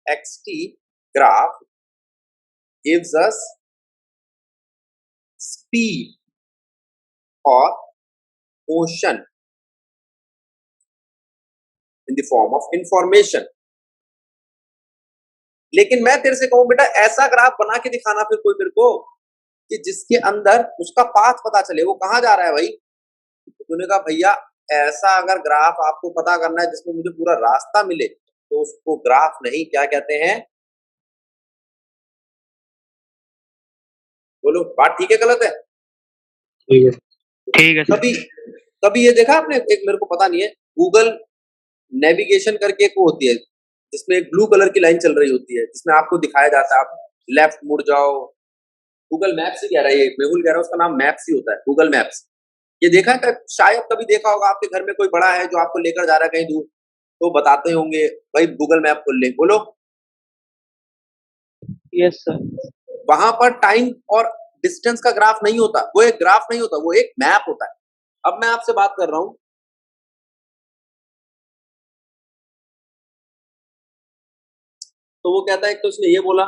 XT graph gives us speed or motion in the form of information. लेकिन मैं तेरे से कहूं बेटा ऐसा ग्राफ बना के दिखाना फिर कोई मेरे को कि जिसके अंदर उसका पाथ पता चले, वो कहाँ जा रहा है भाई। तो तूने कहा भैया ऐसा अगर ग्राफ आपको पता करना है जिसमें मुझे पूरा रास्ता मिले तो उसको ग्राफ नहीं क्या कहते हैं? बोलो, बात ठीक है गलत है? ठीक है। ठीक है सर। कभी कभी ये देखा आपने, एक मेरे को पता नहीं है, गूगल नेविगेशन करके एक वो होती है जिसमें एक ब्लू कलर की लाइन चल रही होती है जिसमें आपको दिखाया जाता है आप लेफ्ट मुड़ जाओ। गूगल मैप्स ही कह रहा है, ये मेहुल कह रहा है, उसका नाम मैप्स ही होता है, गूगल मैप्स। ये देखा है शायद कभी देखा होगा, आपके घर में कोई बड़ा है जो आपको लेकर जा रहा है कहीं दूर, तो बताते होंगे भाई गूगल मैप खोल ले। बोलो। Yes sir. वहां पर टाइम और डिस्टेंस का ग्राफ नहीं होता, वो एक ग्राफ नहीं होता, वो एक मैप होता है। अब मैं आपसे बात कर रहा हूं, तो वो कहता है, तो उसने ये बोला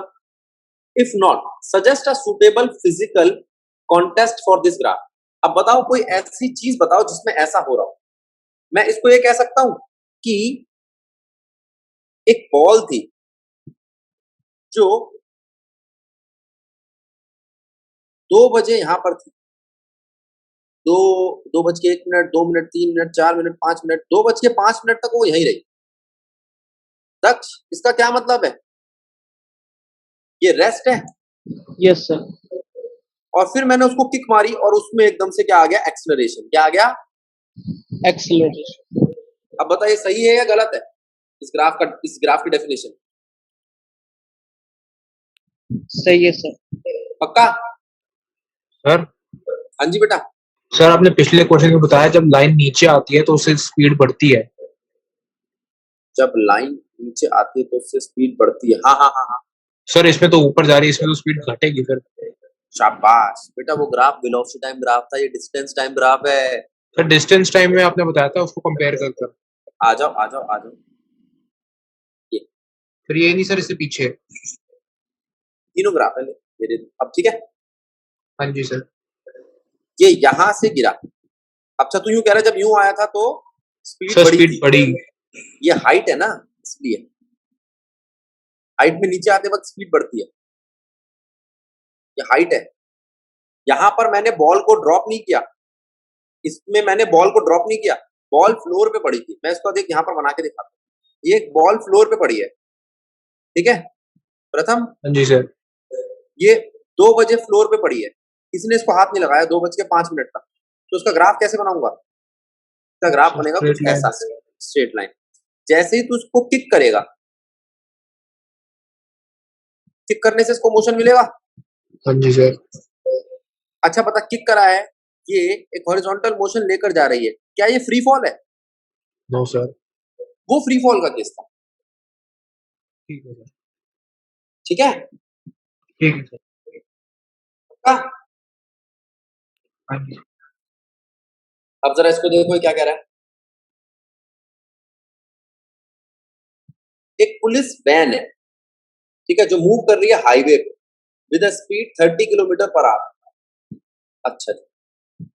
if not suggest a suitable physical contest for this graph. अब बताओ कोई ऐसी चीज बताओ जिसमें ऐसा हो रहा हो। मैं इसको ये कह सकता हूं कि एक बॉल थी जो 2 बजे यहां पर थी, 2:01, 2 मिनट, 3 मिनट, 4 मिनट, 5 मिनट, 2:05 तक वो यहीं रही। दक्ष, इसका क्या मतलब है? ये रेस्ट है। Yes sir. और फिर मैंने उसको किक मारी और उसमें एकदम से क्या आ गया? एक्सेलरेशन। क्या आ गया? एक्सीलरेशन। अब बताइए सही है या गलत है इस ग्राफ की डेफिनेशन? सही है सर। पक्का? सर। हाँ जी बेटा। सर आपने पिछले क्वेश्चन में बताया जब लाइन नीचे आती है तो उससे स्पीड बढ़ती है। जब लाइन नीचे आती है तो उससे स्पीड बढ़ती है। हाँ हाँ हाँ हाँ। सर इसमें तो ऊपर जा रही है, इसमें तो स्पीड घटेगी फिर। शाबाश बेटा, वो ग्राफ वेलोसिटी टाइम ग्राफ था, ये डिस्टेंस टाइम ग्राफ है। सर डिस्टेंस टाइम में आपने बताया था उसको कंपेयर कर कर। आ जाओ आ जाओ आ जाओ। फिर ये नहीं सर, इससे पीछे। तीनों ग्राफ है मेरे। अब ठीक है, हाँ जी सर। ये यहां से गिरा। अच्छा तू यूं कह रहा है जब यूं आया था तो स्पीड सर बड़ी स्पीड थी, बढ़ी। ये हाइट है ना, इसलिए हाइट में नीचे आते वक्त स्पीड बढ़ती है, ये हाइट है। यहां पर मैंने बॉल को ड्रॉप नहीं किया, इसमें मैंने बॉल को ड्रॉप नहीं किया, बॉल फ्लोर पे पड़ी थी। मैं इसको देख यहाँ पर बना के दिखाता हूँ, ये बॉल फ्लोर पे पड़ी है, ठीक है प्रथम, हाँ जी सर। ये 2 बजे फ्लोर पे पड़ी है, किसी ने इसको हाथ नहीं लगाया 2:05 तक, तो उसका ग्राफ कैसे बनाऊंगा? इसका ग्राफ बनेगा कुछ स्ट्रेट लाइन। ऐसा, स्ट्रेट लाइन। जैसे ही तू उसको किक करेगा, किक करने से इसको मोशन मिलेगा। हाँ जी सर। अच्छा पता किक करा है, ये एक हॉरिजॉन्टल मोशन लेकर जा रही है, क्या ये फ्री फॉल है? No sir. वो फ्री फॉल का केस था, ठीक है सर। ठीक है। ठीक है सर। पक्का? हाँ जी। अब जरा इसको देखो ये क्या कह रहा है। एक पुलिस वैन है, ठीक है, जो मूव कर रही है हाईवे पे with a speed 30 kilometre per hour. अच्छा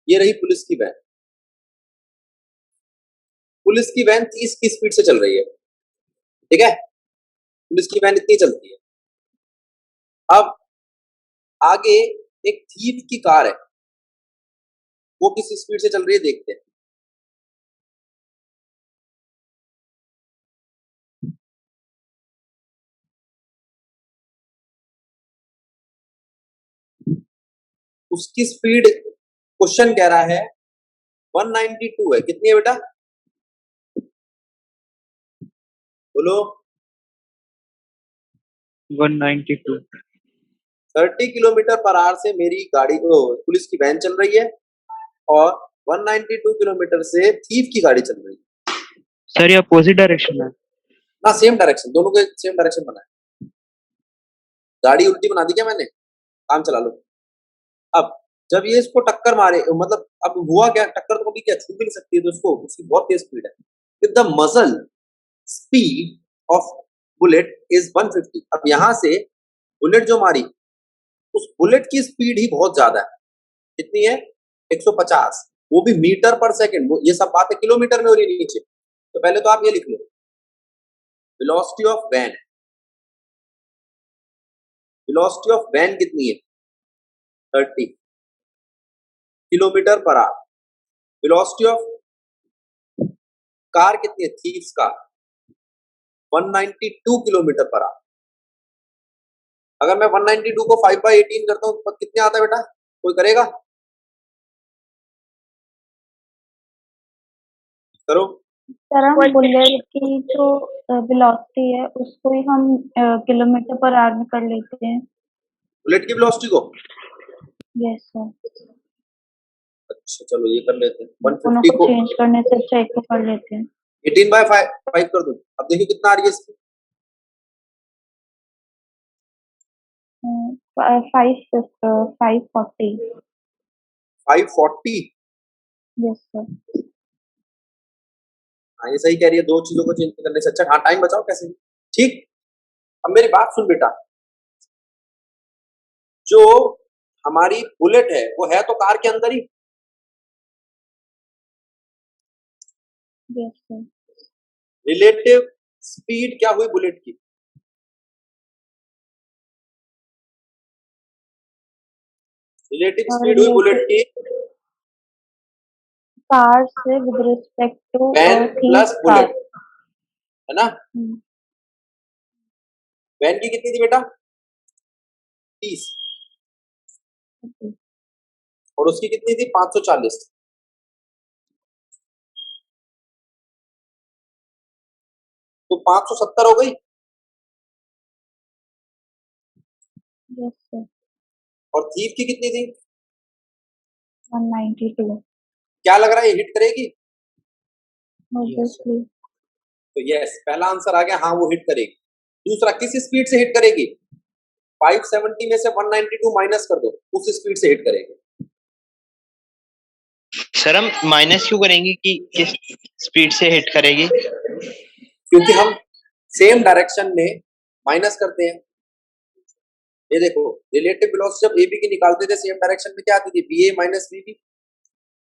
ये रही पुलिस की वैन, पुलिस की वैन 30 की स्पीड से चल रही है, ठीक है, पुलिस की वैन इतनी चलती है। अब आगे एक थीफ की कार है, वो किस स्पीड से चल रही है देखते हैं। उसकी स्पीड क्वेश्चन कह रहा है 192 है, कितनी है बेटा बोलो? 192। 30 किलोमीटर पर आवर से मेरी गाड़ी को पुलिस की वैन चल रही है और 192 किलोमीटर से थीफ की गाड़ी चल रही है सर ये अपोजिट डायरेक्शन है। ना, सेम डायरेक्शन, दोनों के सेम डायरेक्शन बना है। गाड़ी उल्टी बना दी क्या मैंने? काम चला लो। अब जब ये इसको टक्कर मारे, मतलब अब हुआ क्या, टक्कर तो कभी क्या छू भी नहीं सकती है, तो उसको उसकी बहुत तेज स्पीड है। With the muscle speed of bullet is 150। अब यहां से बुलेट जो मारी, उस बुलेट की स्पीड ही बहुत ज्यादा है। कितनी है? 150, वो भी मीटर पर सेकंड। ये सब बातें किलोमीटर में हो रही है नीचे, तो पहले तो आप ये लिख लो, velocity of van, velocity of van कितनी है? 30 kilometre per hour. Velocity of car कितनी है? Thieves car 192 kilometre per hour. अगर मैं 192 को 5/18 करता हूं तो कितने आता है बेटा? कोई करेगा? करो। सर हम बुलेट की जो वेलोसिटी है उसको ही हम किलोमीटर पर आवर में कर लेते हैं। बुलेट की वेलोसिटी को? Yes sir. अच्छा चलो ये कर लेते हैं। दोनों 150 को को चेंज करने से अच्छा एक को कर लेते हैं। 18/5 कर दो। अब देखिए कितना आ रही है इसकी। 540। 540। Yes sir. हाँ ये सही कह रही है, दो चीजों को चेंज करने से अच्छा। हाँ टाइम बचाओ कैसे भी। ठीक, अब मेरी बात सुन बेटा, जो हमारी बुलेट है वो है तो कार के अंदर ही। Yes sir. रिलेटिव स्पीड क्या हुई बुलेट की? रिलेटिव स्पीड हुई बुलेट की कार से with respect to van plus car. Bullet, है ना? वैन की कितनी थी बेटा? 30 और उसकी कितनी थी? 540। तो 570 हो गई। Yes sir. और थीव की कितनी थी? 192 क्या लग रहा है ये हिट करेगी? ऑब्वियसली। तो यस, पहला आंसर आ गया, हाँ वो हिट करेगी। दूसरा, किस स्पीड से हिट करेगी? 570 में से 192 माइनस कर दो, उस स्पीड से हिट करेगी। सर हम माइनस क्यों करेंगे कि किस स्पीड से हिट करेगी? क्योंकि हम सेम डायरेक्शन में माइनस करते हैं। ये देखो रिलेटिव वेलोसिटी जब AB की निकालते थे सेम डायरेक्शन में क्या आती थी, BA माइनस BB,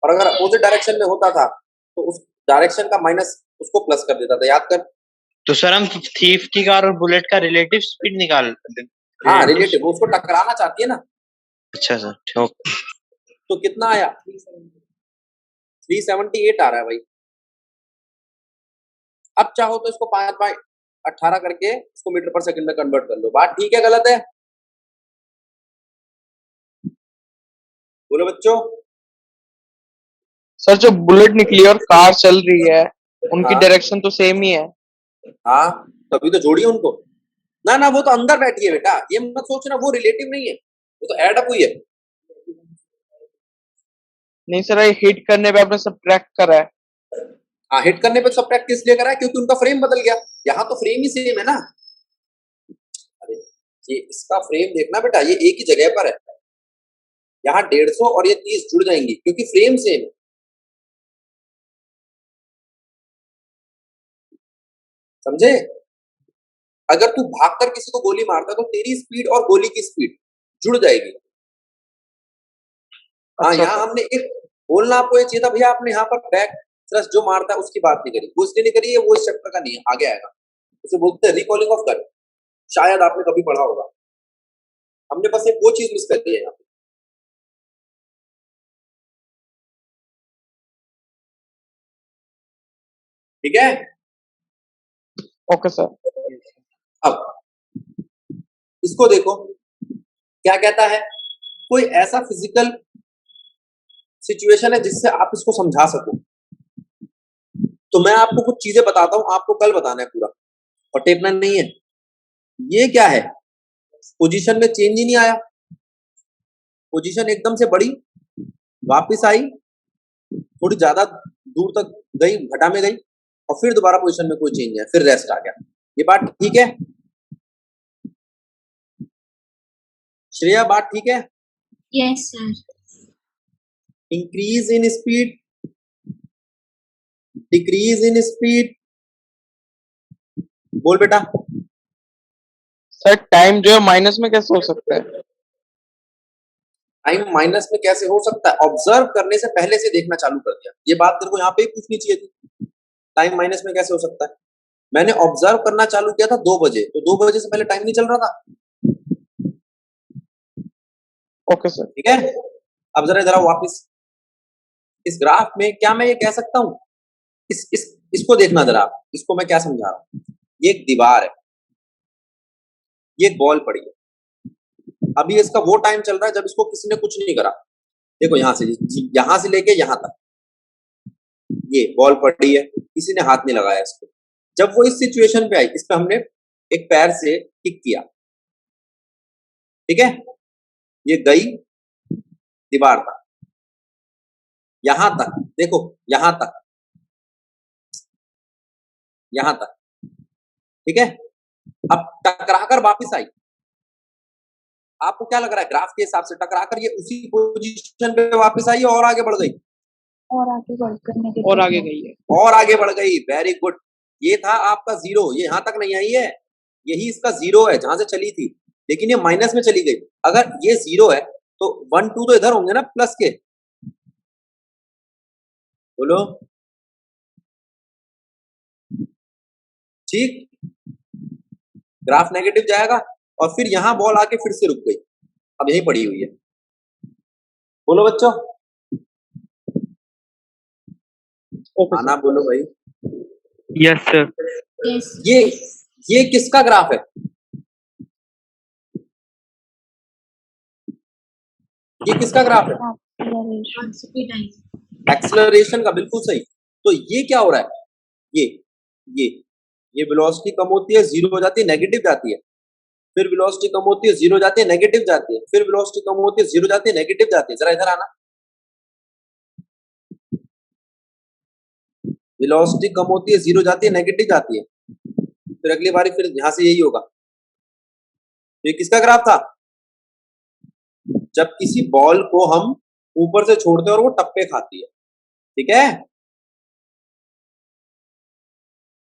और अगर अपोजिट डायरेक्शन में होता था तो उस डायरेक्शन का माइनस उसको प्लस कर देता था, याद कर। तो सर हम थीफ की कार और बुलेट का रिलेटिव स्पीड निकाल हाँ रिलेटिव, वो उसको टकराना चाहती है ना। अच्छा सर, ठीक। तो कितना आया, 378 आ रहा है भाई। अब चाहो तो इसको 5/18 करके इसको मीटर पर सेकंड में कन्वर्ट कर लो। बात ठीक है गलत है, बोलो बच्चों। सर जो बुलेट निकली और कार चल रही है उनकी हाँ डायरेक्शन तो सेम ही है। हाँ, तभी तो जोड़िए उनको। ना ना, वो तो अंदर बैठी है बेटा, ये मत सोचना वो रिलेटिव नहीं है, वो तो ऐड अप हुई है। नहीं सर, ये हिट करने पे आपने सब ट्रैक करा है। हाँ, हिट करने पे सब प्रैक्टिस लिए करा है क्योंकि उनका फ्रेम बदल गया। यहाँ तो फ्रेम ही सेम है ना। अरे ये इसका फ्रेम देखना बेटा, ये एक ही जगह पर है। यहाँ 150 और ये 30 जुड़ जाएंगी क्योंकि फ्रेम सेम है। समझे? अगर तू भागकर किसी को गोली मारता तो तेरी स्पीड और गोली की स्पीड जुड़ जाएगी। हाँ, अच्छा यहाँ हमने एक बोलना आपको ये चाहिए था भैया, आपने यहाँ पर बैक थ्रस्ट जो मारता है उसकी बात नहीं करी, वो इसलिए नहीं करी है, वो इस चैप्टर का नहीं है, आगे आएगा। उसे बोलते हैं रिकॉलिंग ऑफ गन, शायद आपने कभी पढ़ा होगा। हमने बस एक वो चीज मिस कर दी है यहाँ पे। ठीक है, ओके सर। अब इसको देखो क्या कहता है, कोई ऐसा फिजिकल सिचुएशन है जिससे आप इसको समझा सको। तो मैं आपको कुछ चीजें बताता हूं, आपको कल बताना है पूरा, और टेपना नहीं है। ये क्या है, पोजीशन में चेंज ही नहीं आया, पोजीशन एकदम से बढ़ी, वापस आई, थोड़ी ज्यादा दूर तक गई, घटा में गई, और फिर दोबारा पोजीशन में कोई चेंज नहीं है, फिर रेस्ट आ गया। ये बात ठीक है श्रेया, बात ठीक है? Yes sir. Increase in speed, decrease in speed, बोल बेटा। सर टाइम जो है माइनस में कैसे हो सकता है? टाइम माइनस में कैसे हो सकता है, ऑब्जर्व करने से पहले से देखना चालू कर दिया। ये बात तेरे को यहाँ पे ही पूछनी चाहिए थी, टाइम माइनस में कैसे हो सकता है। मैंने ऑब्जर्व करना चालू किया था 2 बजे, तो 2 बजे से पहले टाइम नहीं चल रहा था। Okay sir. ठीक है, अब जरा जरा वापस इस ग्राफ में क्या मैं ये कह सकता हूँ, इसको देखना जरा, इसको मैं क्या समझा रहा हूँ। ये एक दीवार है, ये एक बॉल पड़ी है, अभी इसका वो टाइम चल रहा है जब इसको किसी ने कुछ नहीं करा। देखो यहां से लेके यहां तक ये बॉल पड़ी है, किसी ने हाथ नहीं लगाया इसको। जब वो इस सिचुएशन पे आई, इस पे हमने एक पैर से किक किया, ठीक है, ये गई दीवार तक, यहां तक, देखो यहां तक, यहां तक, ठीक है। अब टकराकर वापस आई, आपको क्या लग रहा है ग्राफ के हिसाब से टकराकर ये उसी पोजीशन पे वापस आई और आगे बढ़ गई? और आगे बढ़ करने के और आगे गई है। और आगे बढ़ गई, वेरी गुड। ये था आपका 0, ये यहां तक नहीं आई है, यही इसका 0 है जहां से चली थी, लेकिन ये माइनस में चली गई। अगर ये 0 है तो 1 2 तो इधर होंगे ना प्लस के, बोलो ठीक। ग्राफ नेगेटिव जाएगा और फिर यहां बॉल आके फिर से रुक गई, अब यही पड़ी हुई है। बोलो बच्चों, आना बोलो भाई। Yes sir. यस। ये किसका ग्राफ है? ये किसका ग्राफ है? एक्सेलरेशन का, बिल्कुल सही। तो ये क्या हो रहा है, ये वेलोसिटी कम होती है, 0 हो जाती है, नेगेटिव जाती है, फिर वेलोसिटी कम होती है, 0 जाती है, नेगेटिव जाती है, फिर वेलोसिटी कम होती है, 0 जाती है, नेगेटिव जाती है। जरा इधर आना, वेलोसिटी कम होती है, 0 जाती है, नेगेटिव जाती है, फिर अगली बारी फिर यहां से यही होगा। तो ये किसका ग्राफ था? जब किसी बॉल को हम ऊपर से छोड़ते हैं और वो टप्पे खाती है, ठीक है।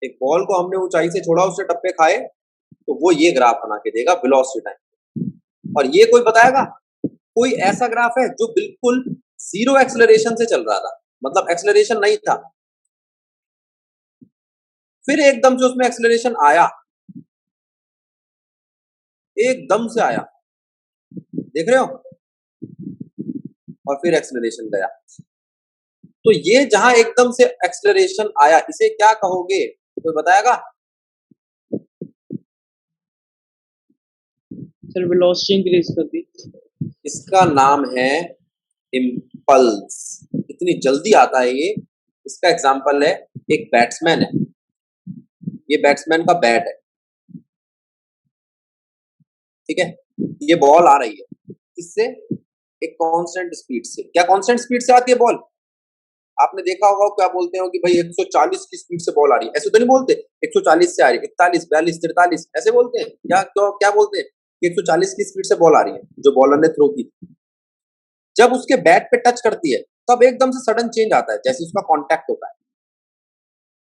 एक बॉल को हमने ऊंचाई से छोड़ा, उससे टप्पे खाए, तो वो ये ग्राफ बना के देगा वेलोसिटी टाइम। और ये कोई बताएगा, कोई ऐसा ग्राफ है जो बिल्कुल जीरो एक्सेलरेशन से चल रहा था, मतलब एक्सेलरेशन नहीं था, फिर एकदम से उसमें एक्सेलरेशन आया, एकदम से आया, देख रहे हो, और फिर एक्सेलरेशन गया। तो ये जहां एकदम से एक्सेलरेशन आया, इसे क्या कहोगे, कोई बताएगा? सर वेलोसिटी इंक्रीज कर दी। इसका नाम है इम्पल्स। इतनी जल्दी आता है ये। इसका एग्जांपल है, एक बैट्समैन है, ये बैट्समैन का बैट है, ठीक है, ये बॉल आ रही है, इससे एक कांस्टेंट स्पीड से। क्या कांस्टेंट स्पीड से आती है बॉल? आपने देखा होगा क्या बोलते हो कि भाई 140 की स्पीड से बॉल आ रही है, ऐसे तो नहीं बोलते 140 से आ रही है, 41, 42, 43 ऐसे बोलते हैं, या क्या बोलते हैं कि 140 की स्पीड से बॉल आ रही है, जो बॉलर ने थ्रो की। जब उसके बैट पे टच करती है तब एकदम से सडन चेंज आता है, जैसे उसका कांटेक्ट होता है,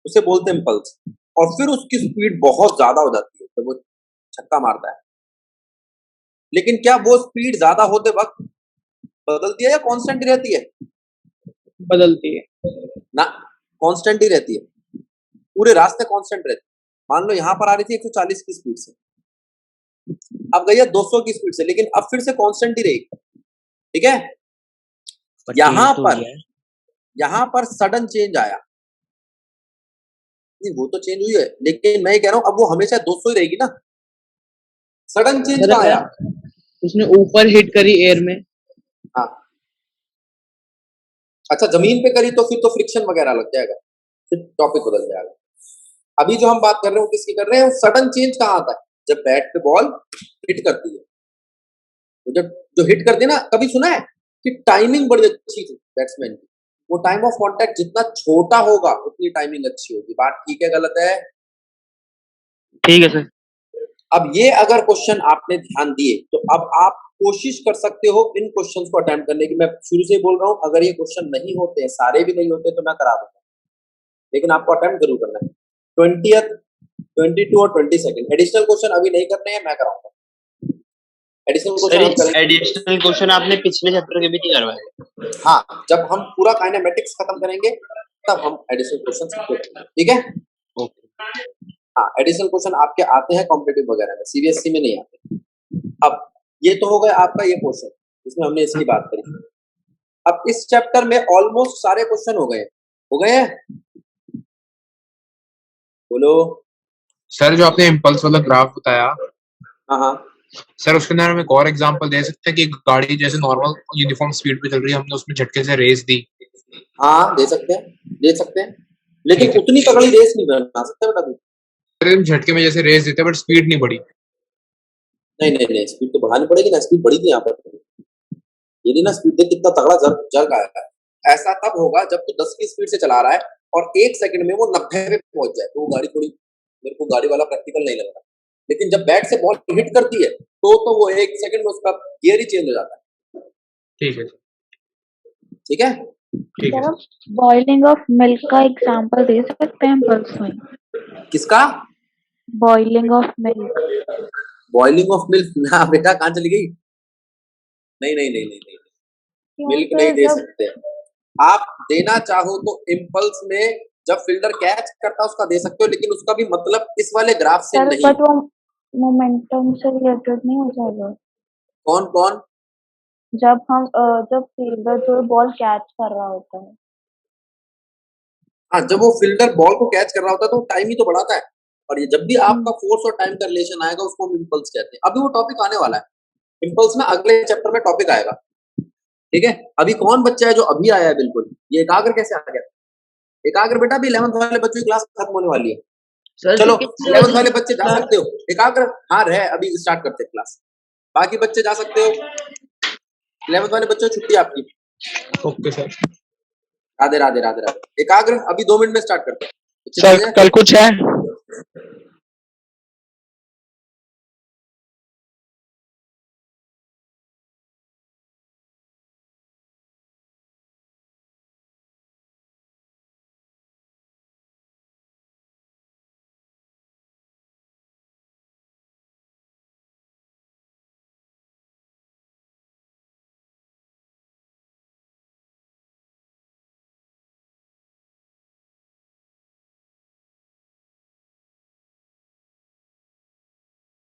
उसे बोलते हैं इम्पल्स। और फिर उसकी स्पीड बहुत ज्यादा हो जाती है, तो वो छक्का मारता है। लेकिन क्या वो स्पीड ज्यादा होते वक्त बदलती है या कांस्टेंट ही रहती है? बदलती है। ना, कांस्टेंट ही रहती है, पूरे रास्ते कांस्टेंट रहती है। मान लो यहाँ पर आ रही थी 140 की स्पीड से, अब गई है 200 की स्पीड से, लेकिन अब फिर से कांस्टेंट ही रहेगी, ठीक है। यहाँ पर सडन चेंज आया, नहीं वो तो चेंज हुई है, लेकिन मैं ये कह रहा हूँ अब वो हमेशा 200 ही रहेगी ना, सडन चेंज मतलब कहाँ आया? उसने ऊपर हिट करी एयर में। हाँ, अच्छा जमीन पे करी तो फिर तो फ्रिक्शन वगैरह लग जाएगा, फिर टॉपिक बदल जाएगा। अभी जो हम बात कर रहे हो किसकी कर रहे हैं, सडन चेंज कहाँ आता है? जब बैट पे बॉल हिट करती है, तो जब जो हिट करती है ना, कभी सुना है कि टाइमिंग बड़ी अच्छी थी बैट्समैन की, वो टाइम ऑफ कांटेक्ट जितना छोटा होगा उतनी टाइमिंग अच्छी होगी। बात ठीक है गलत है? ठीक है सर। अब ये अगर क्वेश्चन आपने ध्यान दिए तो अब आप कोशिश कर सकते हो इन क्वेश्चंस को अटेम्प्ट करने की। मैं शुरू से ही बोल रहा हूँ, अगर ये क्वेश्चन नहीं होते हैं, सारे भी नहीं होते, तो मैं करा दूंगा, लेकिन आपको अटेम्प्ट जरूर करना है। 20th, 22 और 22 एडिशनल क्वेश्चन अभी नहीं करने हैं, मैं कराऊंगा। एडिशनल सर क्वेश्चन हम करेंगे। एडिशनल क्वेश्चन आपने पिछले चैप्टर के भी नहीं करवाए। हाँ, जब हम पूरा काइनेमेटिक्स खत्म करेंगे तब हम एडिशनल क्वेश्चन करेंगे, ठीक है। हाँ, एडिशनल क्वेश्चन आपके आते हैं कॉम्पिटिटिव वगैरह में, सीबीएसई में नहीं आते। अब ये तो हो गया आपका ये क्वेश्चन, जिसमें हमने इसकी बात करी। अब इस चैप्टर में ऑलमोस्ट सारे क्वेश्चन हो गए हैं, बोलो। सर जो आपने इम्पल्स वाला ग्राफ बताया, हाँ हाँ, सर उसके अंदर हम एक और एग्जांपल दे सकते हैं कि एक गाड़ी जैसे नॉर्मल यूनिफॉर्म स्पीड पे चल रही है, हमने उसमें झटके से रेस दी। हाँ दे सकते हैं, लेकिन ठीक है, उतनी तगड़ी रेस नहीं बना सकते बेटा तू। सर हम झटके में जैसे रेस देते हैं बट स्पीड नहीं बढ़ी। नहीं, स्पीड तो बढ़ानी पड़ेगी ना, स्पीड बढ़ी थी यहाँ पर। ये नहीं ना, स्पीड देख कितना तगड़ा जर्क आया है। ऐसा तब होगा जब तू 10 की स्पीड से चला रहा है और 1 सेकंड में वो 90 पे पहुंच जाए, तो वो गाड़ी थोड़ी, मेरे को गाड़ी वाला प्रैक्टिकल नहीं लग रहा। लेकिन जब बैट से बॉल हिट करती है तो वो 1 सेकंड में उसका गियर ही चेंज हो जाता है। ठीक है, ठीक है, ठीक है। सर आप बॉइलिंग ऑफ मिल्क का एग्जांपल दे सकते हैं इम्पल्स में? किसका? Boiling of milk. Boiling of milk ना बेटा, कहाँ चली गई? नहीं, क्यों मिल्क नहीं सर? दे जब सकते। आप देना चाहो तो इम्पल्स में जब फील्डर कैच करता है उसका दे सकते हो, लेकिन उसका भी मतलब इस वाले ग्राफ से सर नहीं। बट वो मोमेंटम से रिलेटेड नहीं हो जाएगा? कौन? जब फील्डर जो बॉल कैच कर रहा होता है। हाँ, जब वो फील्डर बॉल को कैच कर रहा होता है तो टाइम ही तो बढ़ाता है। और ये जब भी आपका फोर्स और टाइम का रिलेशन आएगा उसको हम इम्पल्स कहते हैं। अभी वो टॉपिक आने वाला है इम्पल्स में, अगले चैप्टर में टॉपिक आएगा, ठीक है। अभी कौन बच्चा है जो अभी आया है बिल्कुल, ये एकाग्र कैसे आ गया? एकाग्र बेटा भी 11th वाले बच्चों की क्लास खत्म होने वाली है। सर चलो 11th वाले बच्चे जा सकते हो, एकाग्र हाँ रहे, अभी स्टार्ट करते हैं क्लास। बाकी बच्चे जा सकते हो, 11th वाले बच्चों छुट्टी आपकी। Okay sir. राधे। एकाग्र अभी 2 मिनट में स्टार्ट करते हैं। सर कल कुछ है?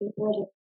ठीक है